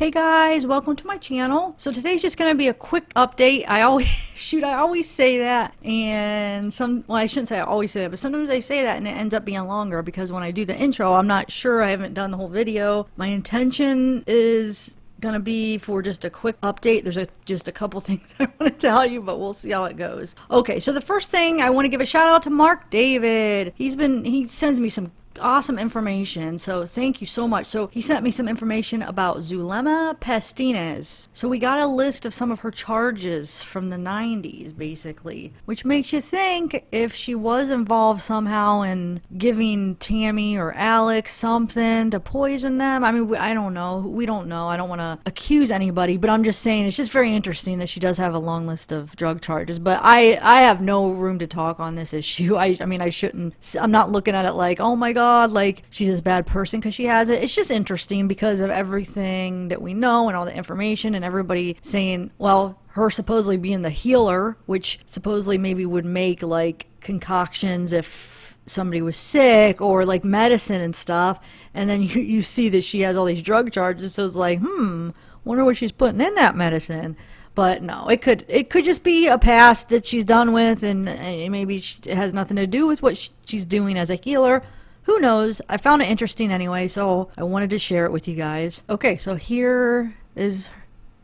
Hey guys, welcome to my channel. So today's just going to be a quick update. I always say that, and well, I shouldn't say I always say that, but sometimes I say that and it ends up being longer because when I do the intro, I'm not sure, I haven't done the whole video. My intention is gonna be for just a quick update. There's just a couple things I want to tell you, but we'll see how it goes. Okay, so the first thing I want to give a shout out to Mark David. He sends me some awesome information, so thank you so much. So he sent me some information about Zulema Pastenes. So we got a list of some of her charges from the 90s, basically, which makes you think if she was involved somehow in giving Tammy or Alex something to poison them. I mean, I don't know. We don't know. I don't want to accuse anybody, but I'm just saying it's just very interesting that she does have a long list of drug charges. But I have no room to talk on this issue. I mean, I shouldn't. I'm not looking at it like, oh my God, like she's this bad person because she has it. It's just interesting because of everything that we know and all the information and everybody saying, well, her supposedly being the healer, which supposedly maybe would make like concoctions if somebody was sick or like medicine and stuff, and then you see that she has all these drug charges, so it's like, wonder what she's putting in that medicine. But no, it could just be a past that she's done with, and maybe it has nothing to do with what she's doing as a healer. Who knows? I found it interesting anyway, so I wanted to share it with you guys. Okay, so here is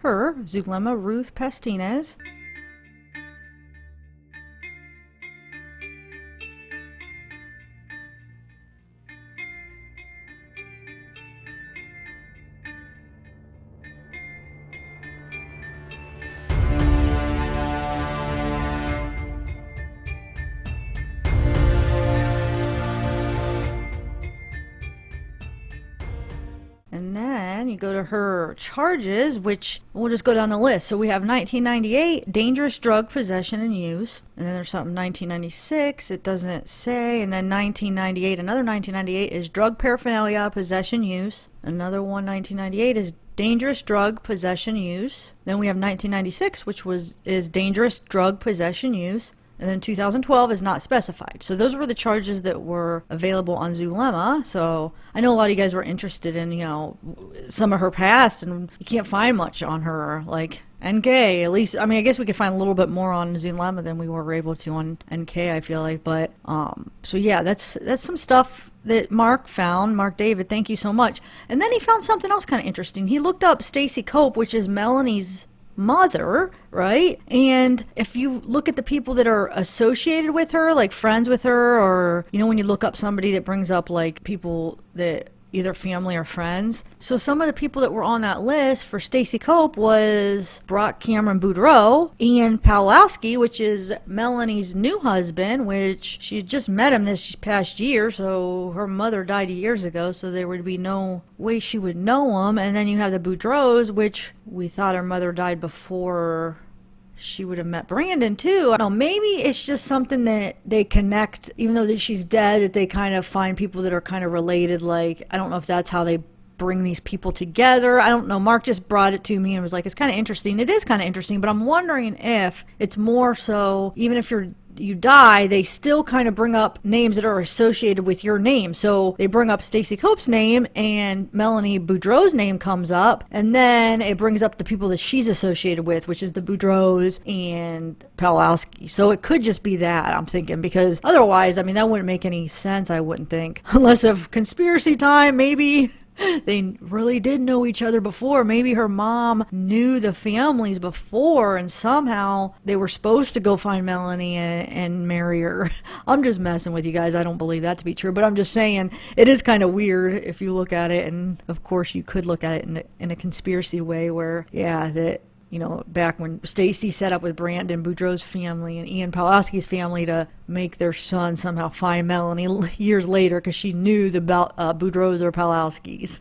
her, Zulema Ruth Pastenes. And then you go to her charges, which we'll just go down the list. So we have 1998, dangerous drug possession and use. And then there's something 1996, it doesn't say. And then 1998, another 1998 is drug paraphernalia, possession, use. Another one, 1998, is dangerous drug possession, use. Then we have 1996, which is dangerous drug possession, use. And then 2012 is not specified. So those were the charges that were available on Zulema. So I know a lot of you guys were interested in, some of her past, and you can't find much on her, like NK, at least. I mean, I guess we could find a little bit more on Zulema than we were able to on NK, I feel like. But so yeah, that's some stuff that Mark found. Mark David, thank you so much. And then he found something else kind of interesting. He looked up Stacey Cope, which is Melanie's mother, right? And if you look at the people that are associated with her, like friends with her, or when you look up somebody that brings up like people that either family or friends. So some of the people that were on that list for Stacey Cope was Brock Cameron Boudreaux, Ian Pawlowski, which is Melanie's new husband, which she just met him this past year, so her mother died years ago, so there would be no way she would know him. And then you have the Boudreaux, which we thought her mother died before she would have met Brandon too. No, maybe it's just something that they connect, even though that she's dead, that they kind of find people that are kind of related. Like, I don't know if that's how they bring these people together. I don't know. Mark just brought it to me and was like, it's kind of interesting. It is kind of interesting, but I'm wondering if it's more so, even if you die, they still kind of bring up names that are associated with your name. So they bring up Stacey Cope's name and Melanie Boudreaux's name comes up, and then it brings up the people that she's associated with, which is the Boudreaux and Pawlowski. So it could just be that, I'm thinking, because otherwise, I mean, that wouldn't make any sense, I wouldn't think. Unless of conspiracy time, maybe they really did know each other before. Maybe her mom knew the families before, and somehow they were supposed to go find Melanie and marry her. I'm just messing with you guys. I don't believe that to be true, but I'm just saying it is kind of weird if you look at it. And of course, you could look at it in a conspiracy way where, yeah, that back when Stacey set up with Brandon Boudreaux's family and Ian Pawlowski's family to make their son somehow find Melanie years later because she knew the Boudreaux or Pawlowskis.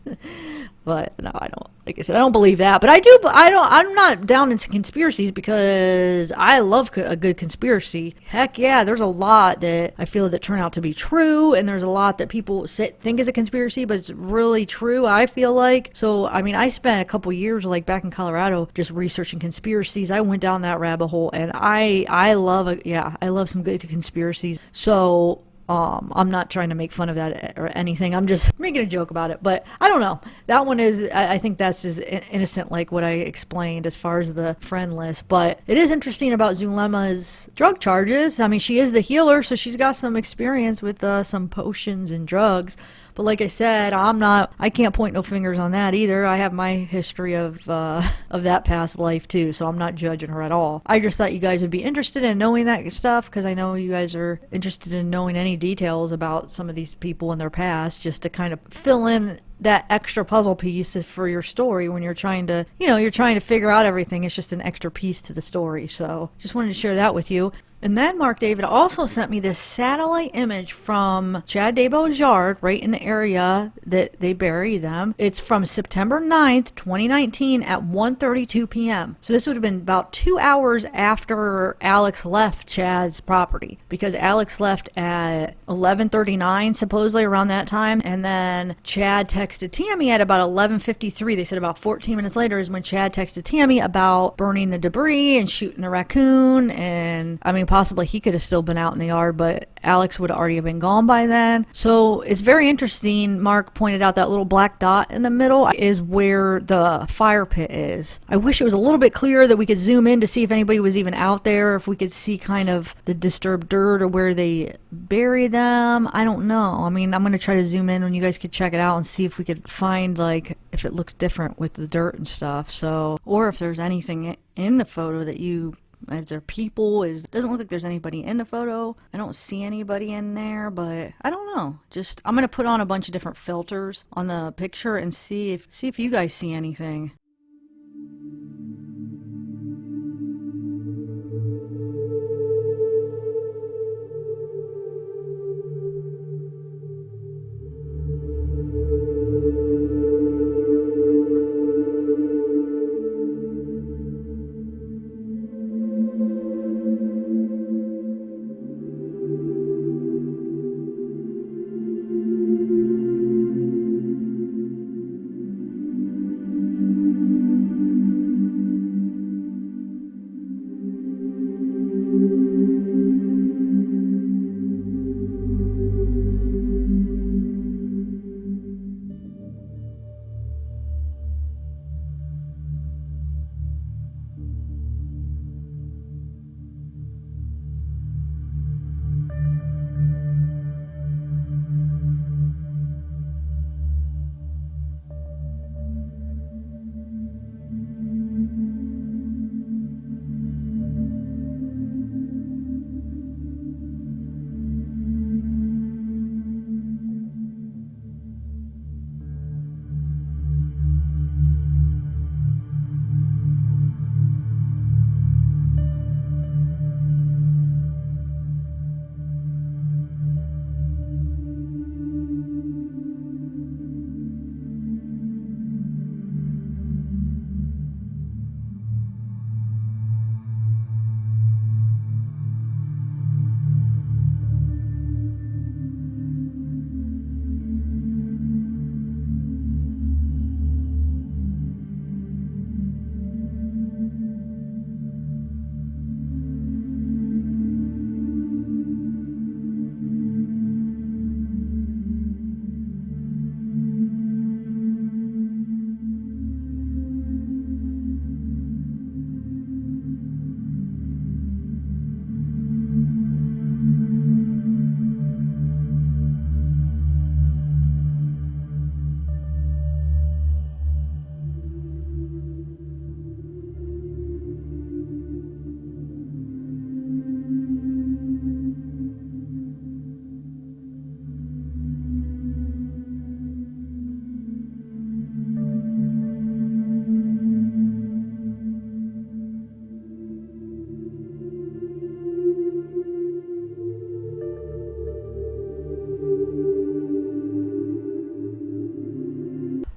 But no, I don't. Like I said, I don't believe that. But I'm not down into conspiracies because I love a good conspiracy. Heck yeah, there's a lot that I feel that turn out to be true, and there's a lot that people think is a conspiracy, but it's really true, I feel like. So, I mean, I spent a couple years, like back in Colorado, just researching conspiracies. I went down that rabbit hole, and I love some good conspiracies. So I'm not trying to make fun of that or anything. I'm just making a joke about it. But I don't know. That one is, I think that's just innocent, like what I explained as far as the friend list. But it is interesting about Zulema's drug charges. I mean, she is the healer, so she's got some experience with some potions and drugs. But like I said, I can't point no fingers on that either. I have my history of that past life too, so I'm not judging her at all. I just thought you guys would be interested in knowing that stuff, because I know you guys are interested in knowing any details about some of these people in their past, just to kind of fill in that extra puzzle piece for your story when you're trying to, you're trying to figure out everything. It's just an extra piece to the story. So just wanted to share that with you. And then Mark David also sent me this satellite image from Chad Daybell's yard right in the area that they bury them. It's from September 9th, 2019 at 1:32 p.m. So this would have been about 2 hours after Alex left Chad's property, because Alex left at 11:39, supposedly around that time. And then Chad texted Tammy at about 11:53. They said about 14 minutes later is when Chad texted Tammy about burning the debris and shooting the raccoon. And I mean, possibly he could have still been out in the yard, but Alex would have already been gone by then. So it's very interesting. Mark pointed out that little black dot in the middle is where the fire pit is. I wish it was a little bit clearer that we could zoom in to see if anybody was even out there, if we could see kind of the disturbed dirt or where they bury them. I don't know. I mean, I'm going to try to zoom in when you guys could check it out and see if we could find, like, if it looks different with the dirt and stuff. So, or if there's anything in the photo that is there people? It doesn't look like there's anybody in the photo. I don't see anybody in there, but I don't know. Just, I'm going to put on a bunch of different filters on the picture and see if you guys see anything.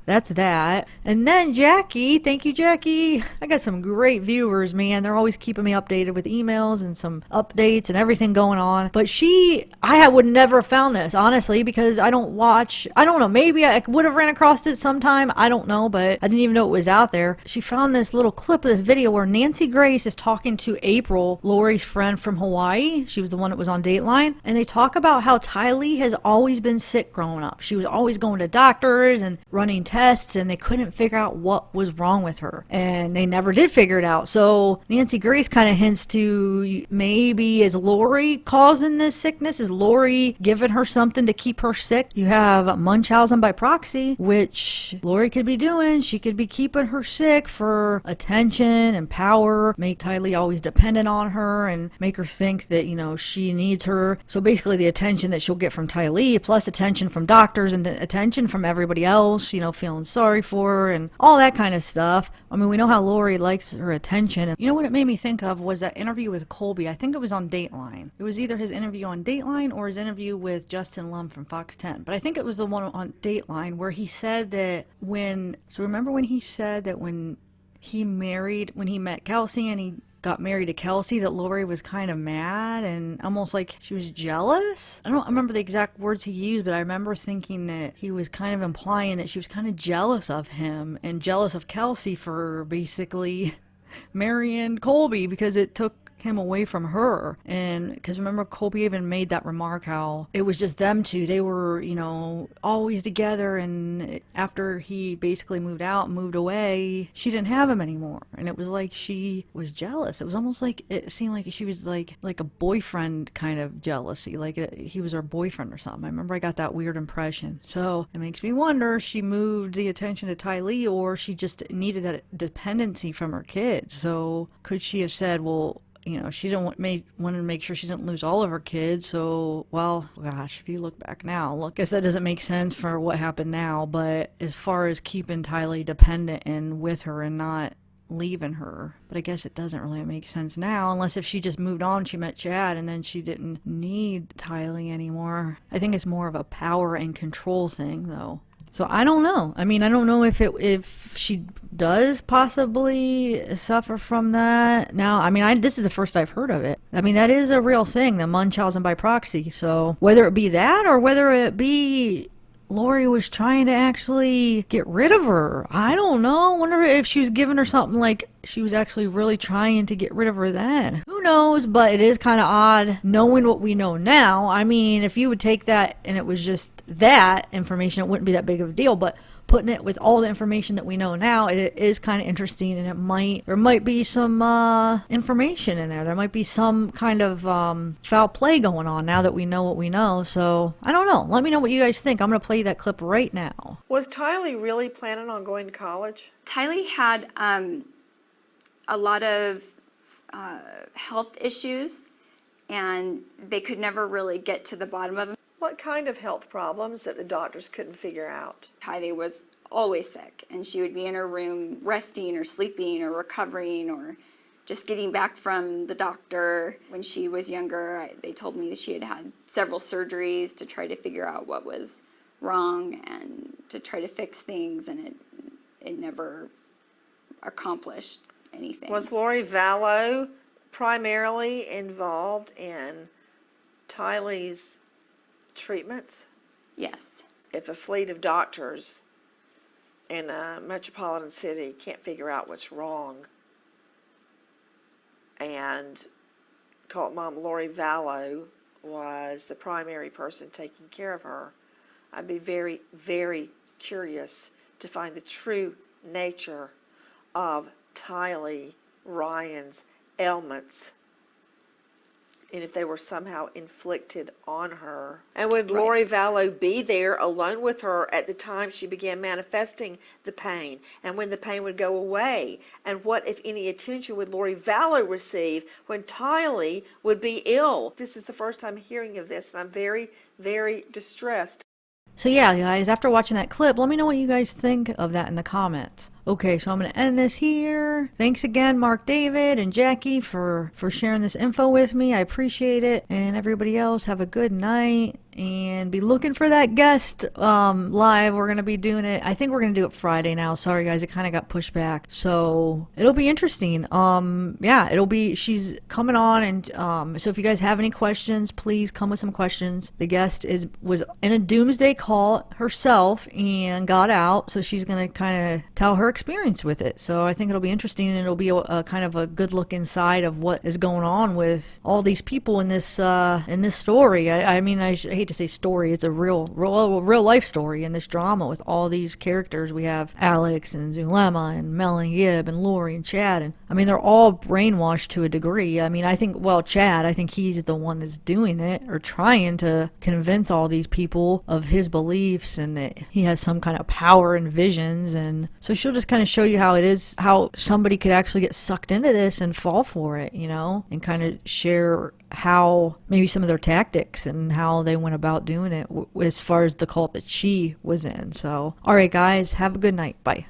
that's that. And then Jackie, thank you, Jackie. I got some great viewers, man. They're always keeping me updated with emails and some updates and everything going on. But I would never have found this, honestly, because I don't know, maybe I would have ran across it sometime. I don't know, but I didn't even know it was out there. She found this little clip of this video where Nancy Grace is talking to April, Lori's friend from Hawaii. She was the one that was on Dateline. And they talk about how Tylee has always been sick growing up. She was always going to doctors and running tests, and they couldn't figure out what was wrong with her, and they never did figure it out. So Nancy Grace kind of hints to, maybe is Lori causing this sickness? Is Lori giving her something to keep her sick? You have Munchausen by proxy, which Lori could be doing. She could be keeping her sick for attention and power, make Tylee always dependent on her, and make her think that, she needs her. So basically the attention that she'll get from Tylee, plus attention from doctors and attention from everybody else, feeling sorry for her and all that kind of stuff. I mean, we know how Lori likes her attention. And you know what it made me think of was that interview with Colby. I think it was on Dateline. It was either his interview on Dateline or his interview with Justin Lum from Fox 10. But I think it was the one on Dateline where he said that remember when he said that when he met Kelsey and he got married to Kelsey, that Lori was kind of mad and almost like she was jealous? I don't remember the exact words he used, but I remember thinking that he was kind of implying that she was kind of jealous of him and jealous of Kelsey for basically marrying Colby because it took him away from her. And because remember, Colby even made that remark how it was just them two. They were, always together, and after he basically moved away, she didn't have him anymore. And it was like she was jealous. It was almost like, it seemed like she was like a boyfriend kind of jealousy, like he was her boyfriend or something. I remember I got that weird impression. So it makes me wonder, she moved the attention to Tylee, or she just needed that dependency from her kids. So could she have said, well, she wanted to make sure she didn't lose all of her kids. So, well, gosh, if you look back now, I guess that doesn't make sense for what happened now. But as far as keeping Tylee dependent and with her and not leaving her, but I guess it doesn't really make sense now, unless if she just moved on, she met Chad, and then she didn't need Tylee anymore. I think it's more of a power and control thing, though. So I don't know. I mean, I don't know if she does possibly suffer from that. Now, I mean, this is the first I've heard of it. I mean, that is a real thing, the Munchausen by proxy. So whether it be that or whether it be Lori was trying to actually get rid of her, I don't know. I wonder if she was giving her something, like she was actually really trying to get rid of her then. Who knows? But it is kind of odd knowing what we know now. I mean, if you would take that and it was just that information, it wouldn't be that big of a deal. But putting it with all the information that we know now, it is kind of interesting, and there might be some information in there. There might be some kind of foul play going on now that we know what we know. So I don't know. Let me know what you guys think. I'm going to play you that clip right now. Was Tylee really planning on going to college? Tylee had a lot of health issues, and they could never really get to the bottom of them. What kind of health problems that the doctors couldn't figure out? Tylee was always sick, and she would be in her room resting or sleeping or recovering or just getting back from the doctor. When she was younger, they told me that she had had several surgeries to try to figure out what was wrong and to try to fix things, and it never accomplished anything. Was Lori Vallow primarily involved in Tylee's treatments? Yes. If a fleet of doctors in a metropolitan city can't figure out what's wrong, and Cult Mom Lori Vallow was the primary person taking care of her, I'd be very, very curious to find the true nature of Tylee Ryan's ailments, and if they were somehow inflicted on her. And would Lori Vallow be there alone with her at the time she began manifesting the pain, and when the pain would go away? And what, if any, attention would Lori Vallow receive when Tylee would be ill? This is the first time hearing of this, and I'm very, very distressed. So yeah, guys, after watching that clip, let me know what you guys think of that in the comments. Okay, so I'm going to end this here. Thanks again, Mark David and Jackie, for sharing this info with me. I appreciate it. And everybody else, have a good night. and be looking for that guest live. We're gonna be doing it. I think we're gonna do it Friday now. Sorry guys, it kind of got pushed back. So it'll be interesting. Yeah, it'll be. She's coming on, and so if you guys have any questions, please come with some questions. The guest was in a doomsday call herself and got out, so she's gonna kind of tell her experience with it. So I think it'll be interesting, and it'll be a kind of a good look inside of what is going on with all these people in this story. I mean, I hate to say story. It's a real life story in this drama with all these characters. We have Alex and Zulema and Melanie Gibb and Lori and Chad, and I mean they're all brainwashed to a degree. I mean, I think Chad, I think he's the one that's doing it or trying to convince all these people of his beliefs and that he has some kind of power and visions. And so she'll just kind of show you how it is, how somebody could actually get sucked into this and fall for it, you know, and kind of share how maybe some of their tactics and how they went about doing it as far as the cult that she was in. So, all right, guys, have a good night. Bye.